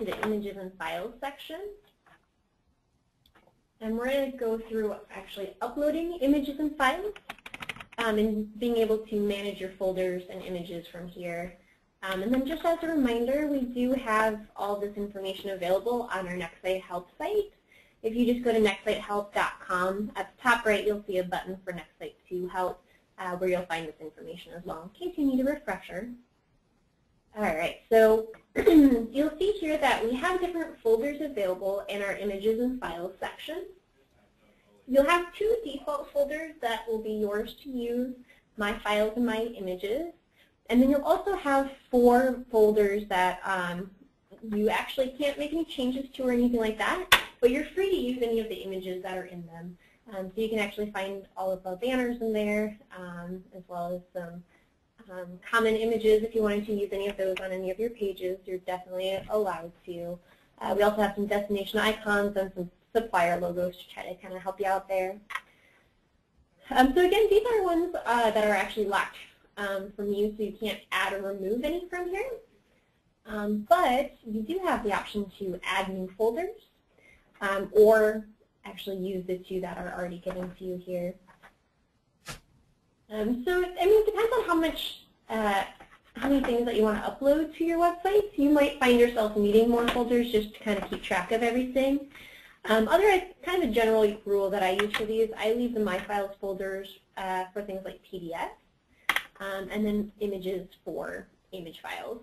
to the Images and Files section. And we're going to go through actually uploading images and files and being able to manage your folders and images from here. And then just as a reminder, we do have all this information available on our NexCite help site. If you just go to nexcitehelp.com, at the top right you'll see a button for NexCite² help where you'll find this information as well in case you need a refresher. All right, so you'll see here that we have different folders available in our Images and Files section. You'll have two default folders that will be yours to use, My Files and My Images. And then you'll also have 4 folders that you actually can't make any changes to or anything like that, but you're free to use any of the images that are in them. So you can actually find all of the banners in there, as well as some common images. If you wanted to use any of those on any of your pages, you're definitely allowed to. We also have some destination icons and some supplier logos to try to kind of help you out there. So again, these are ones that are actually locked from you, so you can't add or remove any from here. But you do have the option to add new folders or actually use the 2 that are already given to you here. So, I mean, it depends on how many things that you want to upload to your website. You might find yourself needing more folders just to kind of keep track of everything. Otherwise, kind of a general rule that I use for these, I leave the My Files folders for things like PDF, and then images for image files.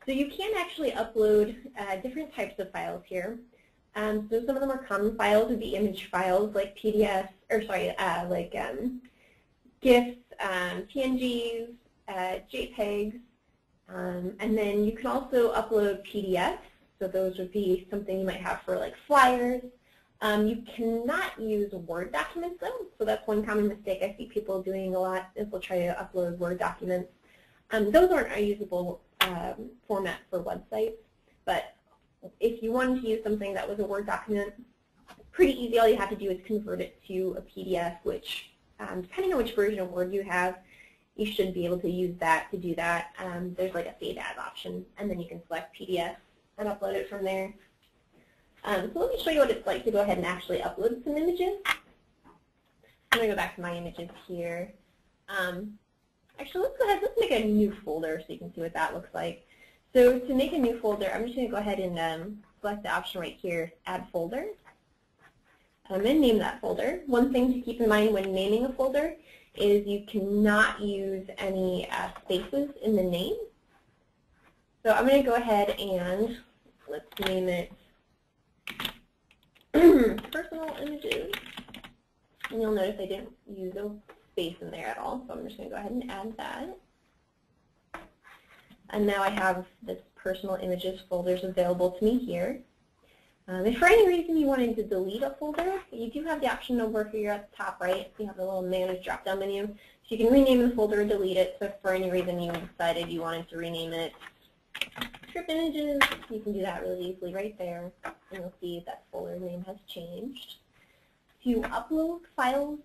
So you can actually upload different types of files here. So some of the more common files would be image files like PDFs, or sorry, like GIFs, PNGs, JPEGs, and then you can also upload PDFs. So those would be something you might have for like flyers. You cannot use Word documents though, so that's one common mistake I see people doing a lot is they'll try to upload Word documents. Those aren't a usable format for websites, but if you wanted to use something that was a Word document, pretty easy. All you have to do is convert it to a PDF, which depending on which version of Word you have, you should be able to use that to do that. There's like a Save As option, and then you can select PDF and upload it from there. So let me show you what it's like to go ahead and actually upload some images. I'm going to go back to my images here. Actually, let's make a new folder so you can see what that looks like. So to make a new folder, I'm just going to go ahead and select the option right here, Add Folder. I'm going to name that folder. One thing to keep in mind when naming a folder is you cannot use any spaces in the name. So I'm going to go ahead and let's name it Personal Images. And you'll notice I didn't use a space in there at all, so I'm just going to go ahead and add that. And now I have this Personal Images folders available to me here. If for any reason you wanted to delete a folder, you do have the option over here at the top right. You have the little Manage drop-down menu. So you can rename the folder or delete it. So if for any reason you decided you wanted to rename it Trip Images, you can do that really easily right there. And you'll see that folder name has changed. To upload files,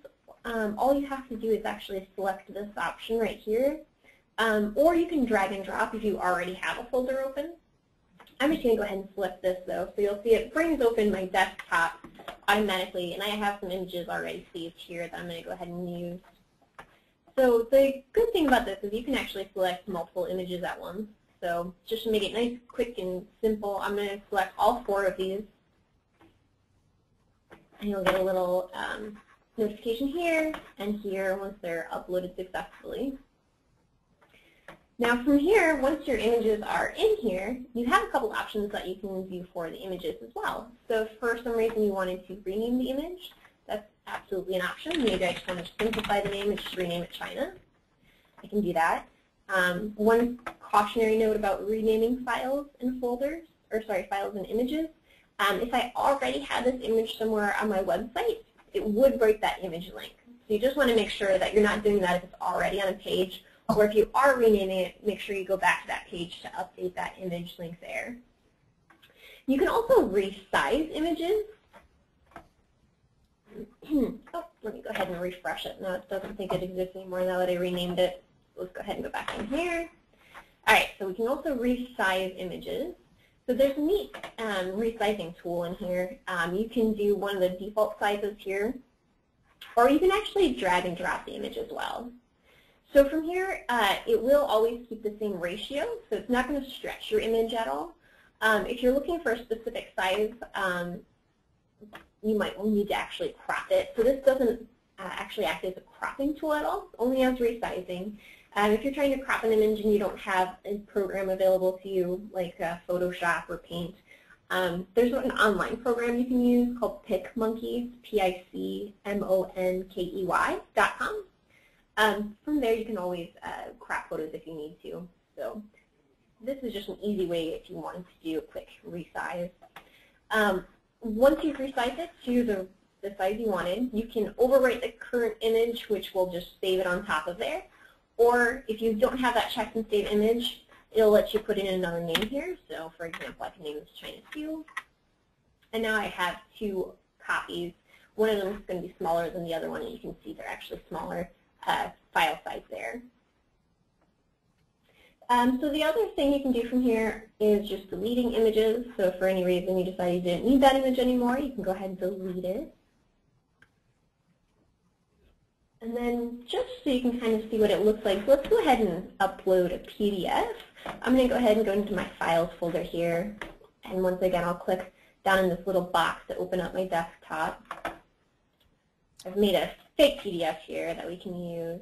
all you have to do is actually select this option right here. Or you can drag and drop if you already have a folder open. I'm just going to go ahead and select this though, so you'll see it brings open my desktop automatically, and I have some images already saved here that I'm going to go ahead and use. So the good thing about this is you can actually select multiple images at once. So just to make it nice, quick, and simple, I'm going to select all 4 of these, and you'll get a little notification here and here once they're uploaded successfully. Now from here, once your images are in here, you have a couple options that you can view for the images as well. So if for some reason you wanted to rename the image, that's absolutely an option. Maybe I just want to simplify the name and just rename it China. I can do that. One cautionary note about renaming files and folders, or sorry, files and images. If I already had this image somewhere on my website, it would break that image link. So you just want to make sure that you're not doing that if it's already on a page. Or if you are renaming it, make sure you go back to that page to update that image link there. You can also resize images. Oh, let me go ahead and refresh it. No, it doesn't think it exists anymore now that I renamed it. Let's go ahead and go back in here. All right, so we can also resize images. So there's a neat resizing tool in here. You can do one of the default sizes here, or you can actually drag and drop the image as well. So from here, it will always keep the same ratio, so it's not going to stretch your image at all. If you're looking for a specific size, you might need to actually crop it. So this doesn't actually act as a cropping tool at all, only as resizing. If you're trying to crop an image and you don't have a program available to you, like Photoshop or Paint, there's an online program you can use called PicMonkey, PicMonkey.com. From there, you can always crop photos if you need to. So this is just an easy way if you wanted to do a quick resize. Once you've resized it to the size you wanted, you can overwrite the current image, which will just save it on top of there. Or if you don't have that checked and save image, it'll let you put in another name here. So for example, I can name this China 2. And now I have two copies. One of them is going to be smaller than the other one, and you can see they're actually smaller file size there. So the other thing you can do from here is just deleting images. So if for any reason you decide you didn't need that image anymore, you can go ahead and delete it. And then just so you can kind of see what it looks like, let's go ahead and upload a PDF. I'm going to go ahead and go into my Files folder here. And once again, I'll click down in this little box to open up my desktop. I've made a fake PDF here that we can use.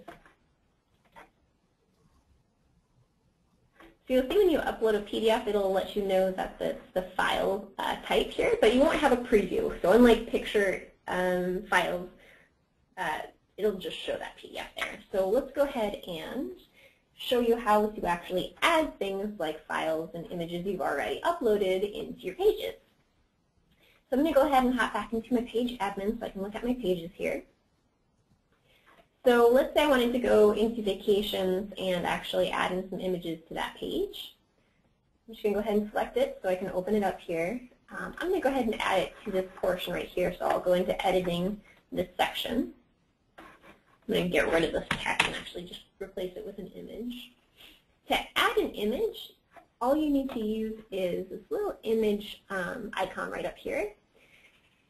So you'll see when you upload a PDF, it'll let you know that it's the file type here, but you won't have a preview. So unlike picture files, it'll just show that PDF there. So let's go ahead and show you how to actually add things like files and images you've already uploaded into your pages. So I'm going to go ahead and hop back into my page admin so I can look at my pages here. So let's say I wanted to go into vacations and actually add in some images to that page. I'm just going to go ahead and select it so I can open it up here. I'm going to go ahead and add it to this portion right here, so I'll go into editing this section. I'm going to get rid of this text and actually just replace it with an image. To add an image, all you need to use is this little image icon right up here.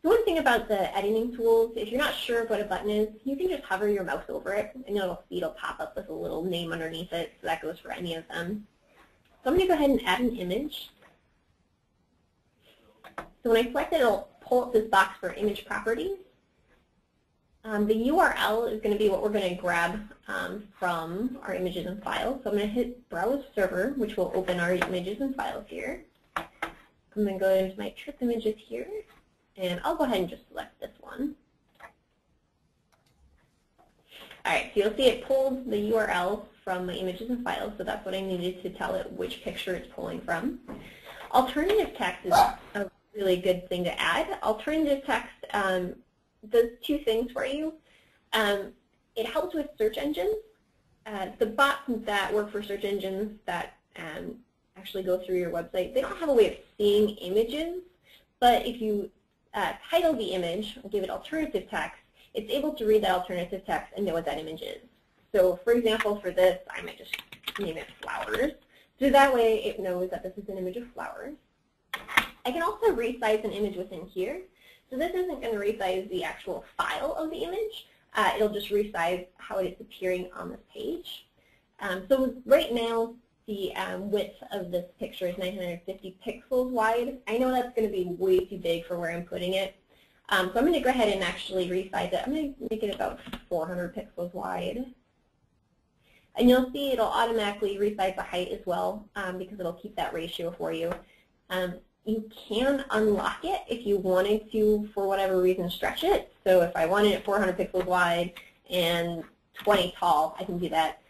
The one thing about the editing tools, if you're not sure of what a button is, you can just hover your mouse over it, and it'll pop up with a little name underneath it, so that goes for any of them. So I'm going to go ahead and add an image. So when I select it, it'll pull up this box for image properties. The URL is going to be what we're going to grab from our images and files. So I'm going to hit Browse Server, which will open our images and files here. I'm going to go into my trip images here, and I'll go ahead and just select this one. All right, so you'll see it pulled the URL from my images and files, so that's what I needed to tell it which picture it's pulling from. Alternative text is a really good thing to add. Alternative text does two things for you. It helps with search engines. The bots that work for search engines that actually go through your website, they don't have a way of seeing images, but if you title the image, give it alternative text, it's able to read that alternative text and know what that image is. So for example, for this, I might just name it flowers. So that way it knows that this is an image of flowers. I can also resize an image within here. So this isn't going to resize the actual file of the image. It'll just resize how it is appearing on this page. So right now, the width of this picture is 950 pixels wide. I know that's going to be way too big for where I'm putting it. So I'm going to go ahead and actually resize it. I'm going to make it about 400 pixels wide. And you'll see it'll automatically resize the height as well because it'll keep that ratio for you. You can unlock it if you wanted to, for whatever reason, stretch it. So if I wanted it 400 pixels wide and 20 tall, I can do that.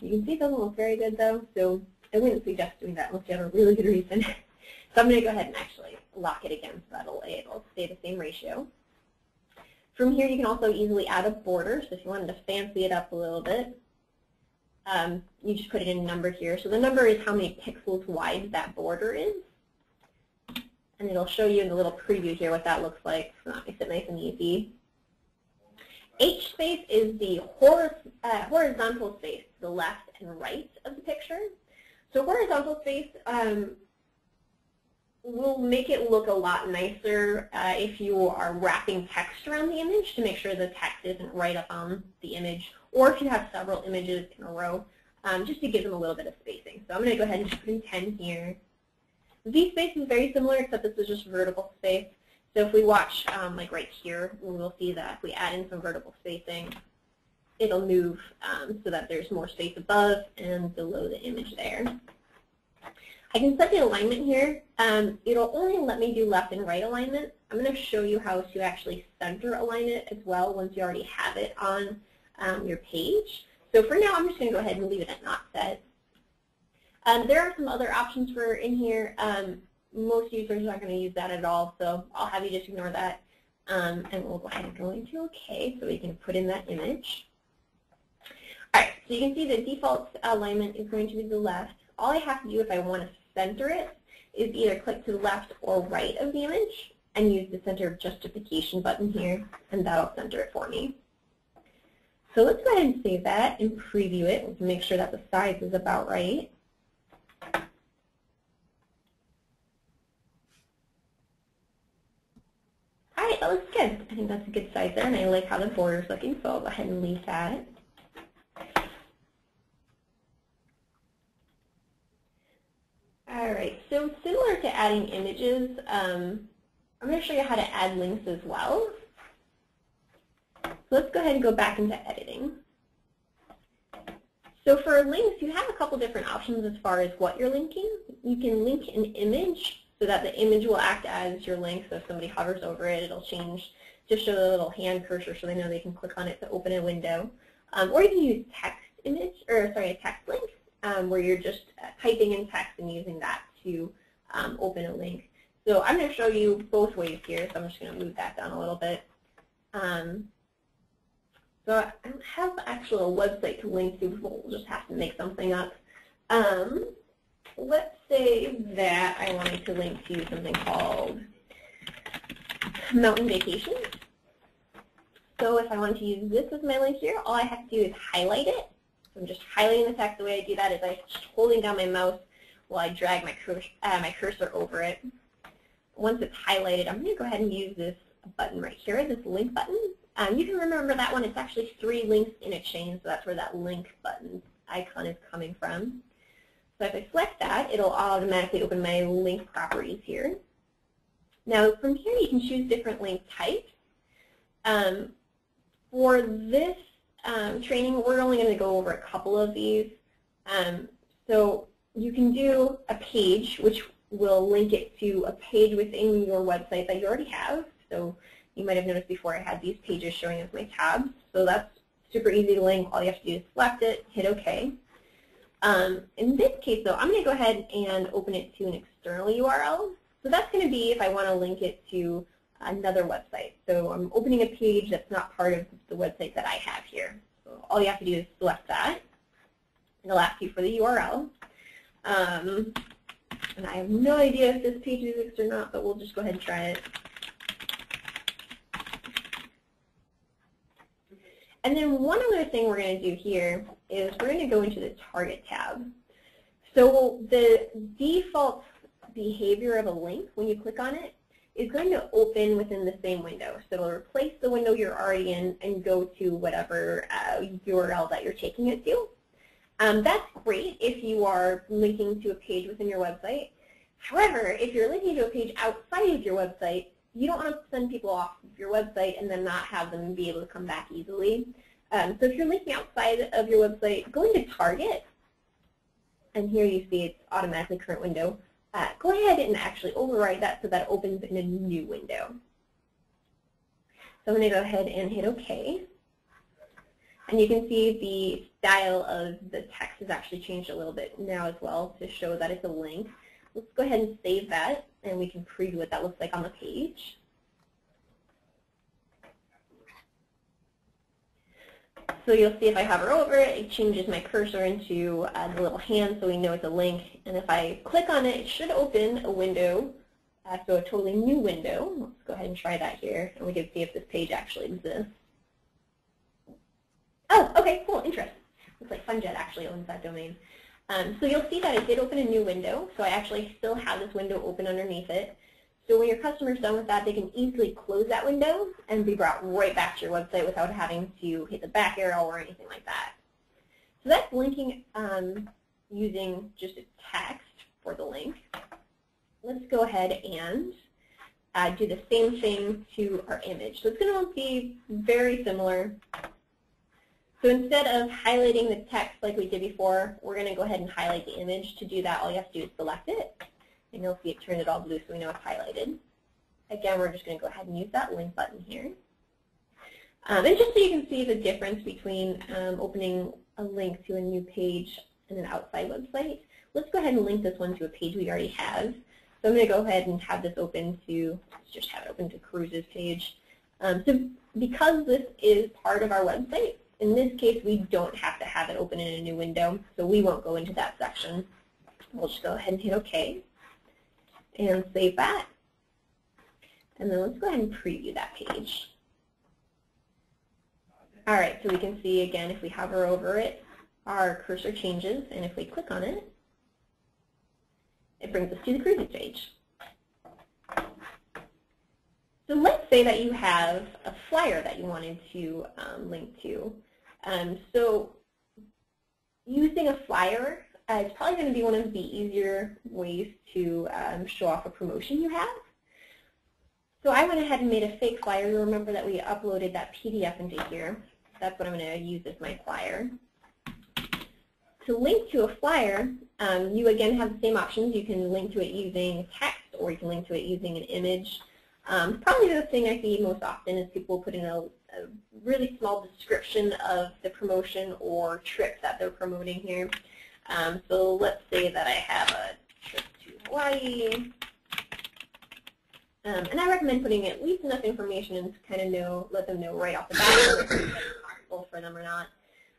You can see it doesn't look very good though, so I wouldn't suggest doing that unless you have a really good reason. So I'm going to go ahead and actually lock it again so that'll stay the same ratio. From here you can also easily add a border, so if you wanted to fancy it up a little bit, you just put it in a number here. So the number is how many pixels wide that border is. And it'll show you in the little preview here what that looks like. So that makes it nice and easy. H space is the horizontal space, the left and right of the picture. So horizontal space, will make it look a lot nicer if you are wrapping text around the image to make sure the text isn't right up on the image, or if you have several images in a row, just to give them a little bit of spacing. So I'm going to go ahead and just put in 10 here. V-space is very similar, except this is just vertical space. So if we watch like right here, we'll see that if we add in some vertical spacing, it'll move so that there's more space above and below the image there. I can set the alignment here. It'll only let me do left and right alignment. I'm going to show you how to actually center align it as well once you already have it on your page. So for now, I'm just going to go ahead and leave it at not set. There are some other options for in here. Most users aren't going to use that at all, so I'll have you just ignore that. And we'll go ahead and go into OK so we can put in that image. All right, so you can see the default alignment is going to be the left. All I have to do if I want to center it is either click to the left or right of the image and use the center of justification button here, and that'll center it for me. So let's go ahead and save that and preview it to make sure that the size is about right. All right, that looks good. I think that's a good size there, and I like how the border is looking, so I'll go ahead and leave that. All right, so similar to adding images, I'm going to show you how to add links as well. So let's go ahead and go back into editing. So for links, you have a couple different options as far as what you're linking. You can link an image so that the image will act as your link. So if somebody hovers over it, it'll change, just show the little hand cursor so they know they can click on it to open a window. Or you can use a text link. Where you're just typing in text and using that to open a link. So I'm going to show you both ways here, so I'm just going to move that down a little bit. So I don't have actual website to link to, we'll just have to make something up. Let's say that I wanted to link to something called Mountain Vacation. So if I wanted to use this as my link here, all I have to do is highlight it. So I'm just highlighting the text. The way I do that is I'm just holding down my mouse while I drag my cursor over it. Once it's highlighted, I'm going to go ahead and use this button right here, this link button. You can remember that one. It's actually 3 links in a chain, so that's where that link button icon is coming from. So if I select that, it'll automatically open my link properties here. Now from here, you can choose different link types. For this training, we're only going to go over a couple of these. So you can do a page, which will link it to a page within your website that you already have. So you might have noticed before I had these pages showing as my tabs. So that's super easy to link. All you have to do is select it, hit OK. In this case, though, I'm going to go ahead and open it to an external URL. So that's going to be if I want to link it to another website. So I'm opening a page that's not part of the website that I have here. So all you have to do is select that. It'll ask you for the URL. And I have no idea if this page exists or not, but we'll just go ahead and try it. And then one other thing we're going to do here is we're going to go into the Target tab. So the default behavior of a link when you click on it is going to open within the same window. So it'll replace the window you're already in and go to whatever URL that you're taking it to. That's great if you are linking to a page within your website. However, if you're linking to a page outside of your website, you don't want to send people off of your website and then not have them be able to come back easily. So if you're linking outside of your website, go into Target, and here you see it's automatically current window. Go ahead and actually override that so that it opens in a new window. So I'm going to go ahead and hit OK. And you can see the style of the text has actually changed a little bit now as well to show that it's a link. Let's go ahead and save that, and we can preview what that looks like on the page. So you'll see if I hover over it, it changes my cursor into the little hand so we know it's a link. And if I click on it, it should open a window, so a totally new window. Let's go ahead and try that here, and we can see if this page actually exists. Oh, okay, cool, interesting. Looks like FunJet actually owns that domain. So you'll see that it did open a new window, so I actually still have this window open underneath it. So when your customer's done with that, they can easily close that window and be brought right back to your website without having to hit the back arrow or anything like that. So that's linking using just a text for the link. Let's go ahead and do the same thing to our image. So it's going to be very similar. So instead of highlighting the text like we did before, we're going to go ahead and highlight the image. To do that, all you have to do is select it, and you'll see it turned it all blue so we know it's highlighted. Again, we're just going to go ahead and use that link button here. And just so you can see the difference between opening a link to a new page and an outside website, let's go ahead and link this one to a page we already have. So I'm going to go ahead and have this open to, just have it open to Cruise's page. So because this is part of our website, in this case we don't have to have it open in a new window, so we won't go into that section. We'll just go ahead and hit OK and save that. And then let's go ahead and preview that page. All right, so we can see again if we hover over it, our cursor changes, and if we click on it, it brings us to the Cruises page. So let's say that you have a flyer that you wanted to link to. So using a flyer is probably going to be one of the easier ways to show off a promotion you have. So I went ahead and made a fake flyer. You remember that we uploaded that PDF into here. That's what I'm going to use as my flyer. To link to a flyer, you again have the same options. You can link to it using text, or you can link to it using an image. Probably the thing I see most often is people put in a really small description of the promotion or trip that they're promoting here. So let's say that I have a trip to Hawaii. And I recommend putting at least enough information and kind of let them know right off the bat whether it's possible for them or not.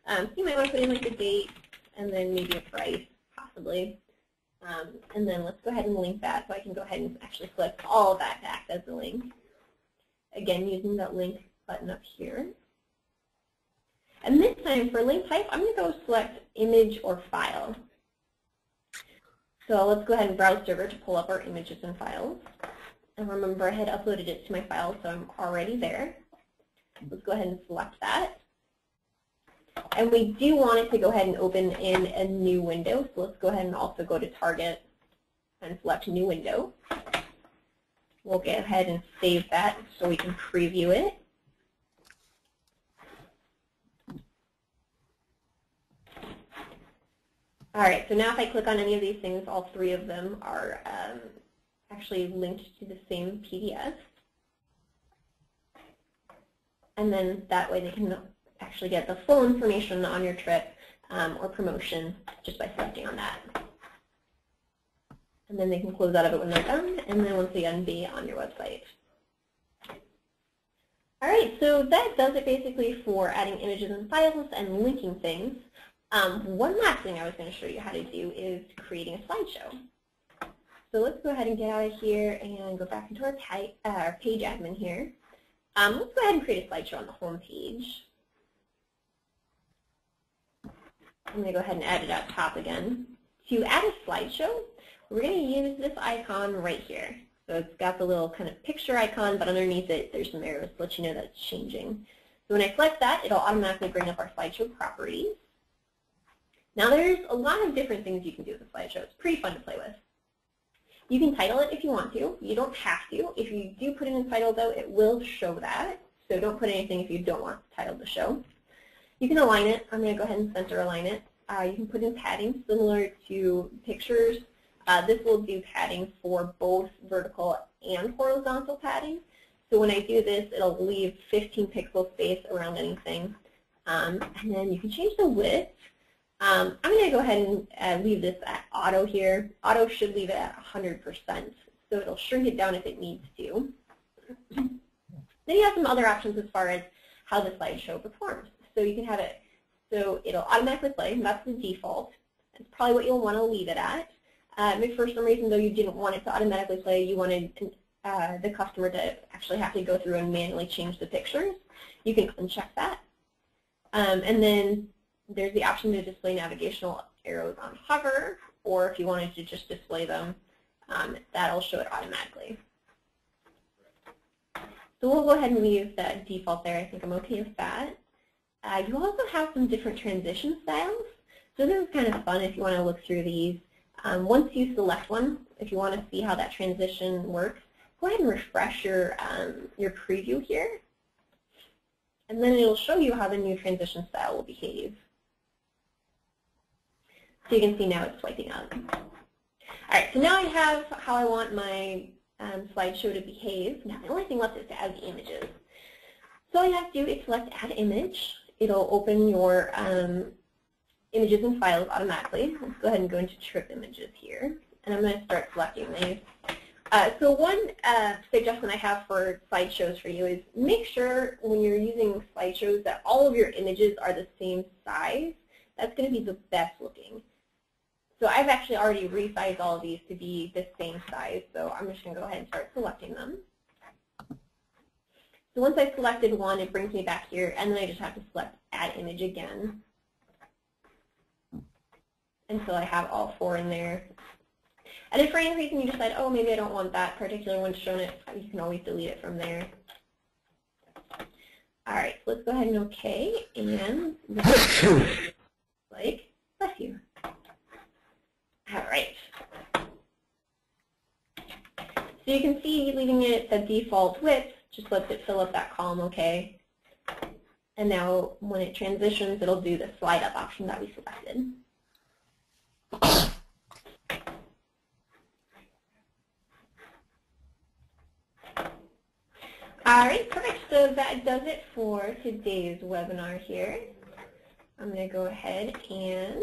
So you might want to put in like the date and then maybe a price, possibly. And then let's go ahead and link that, so I can go ahead and actually select all of that to act as the link. Again, using that link button up here. And this time for link type, I'm going to go select image or file. So let's go ahead and browse server to pull up our images and files. And remember, I had uploaded it to my file, so I'm already there. Let's go ahead and select that. And we do want it to go ahead and open in a new window, so let's go ahead and also go to Target and select New Window. We'll go ahead and save that so we can preview it. All right, so now if I click on any of these things, all three of them are actually linked to the same PDF. And then that way they can actually get the full information on your trip or promotion just by selecting on that. And then they can close out of it when they're done, and then once again be on your website. All right, so that does it basically for adding images and files and linking things. One last thing I was going to show you how to do is creating a slideshow. So let's go ahead and get out of here and go back into our page admin here. Let's go ahead and create a slideshow on the home page. I'm going to go ahead and add it at top again. To add a slideshow, we're going to use this icon right here. So it's got the little kind of picture icon, but underneath it there's some arrows to let you know that it's changing. So when I select that, it'll automatically bring up our slideshow properties. Now there's a lot of different things you can do with a slideshow. It's pretty fun to play with. You can title it if you want to. You don't have to. If you do put it in title, though, it will show that. So don't put anything if you don't want the title to show. You can align it. I'm going to go ahead and center align it. You can put in padding similar to pictures. This will do padding for both vertical and horizontal padding. So when I do this, it'll leave 15 pixel space around anything. And then you can change the width. I'm going to go ahead and leave this at auto here. Auto should leave it at 100%, so it'll shrink it down if it needs to. Then you have some other options as far as how the slideshow performs. So you can have it so it'll automatically play. That's the default. That's probably what you'll want to leave it at. If for some reason, though, you didn't want it to automatically play, you wanted the customer to actually have to go through and manually change the pictures, you can uncheck that. And then there's the option to display navigational arrows on hover, or if you wanted to just display them, that'll show it automatically. So we'll go ahead and leave that default there. I think I'm okay with that. You also have some different transition styles. So this is kind of fun if you want to look through these. Once you select one, if you want to see how that transition works, go ahead and refresh your preview here. And then it'll show you how the new transition style will behave. So you can see now it's swiping up. All right, so now I have how I want my slideshow to behave. Now the only thing left is to add the images. So all you have to do is select Add Image. It'll open your images and files automatically. Let's go ahead and go into Trip Images here. And I'm going to start selecting these. So one suggestion I have for slideshows for you is make sure when you're using slideshows that all of your images are the same size. That's going to be the best looking. So I've actually already resized all of these to be the same size, so I'm just going to go ahead and start selecting them. So once I've selected one, it brings me back here, and then I just have to select Add Image again until I have all 4 in there. And if for any reason you decide, oh, maybe I don't want that particular one shown, you can always delete it from there. All right, so let's go ahead and OK, and like, bless you. All right. So you can see leaving it at default width just lets it fill up that column OK. And now when it transitions, it'll do the slide up option that we selected. All right, perfect. So that does it for today's webinar here. I'm going to go ahead and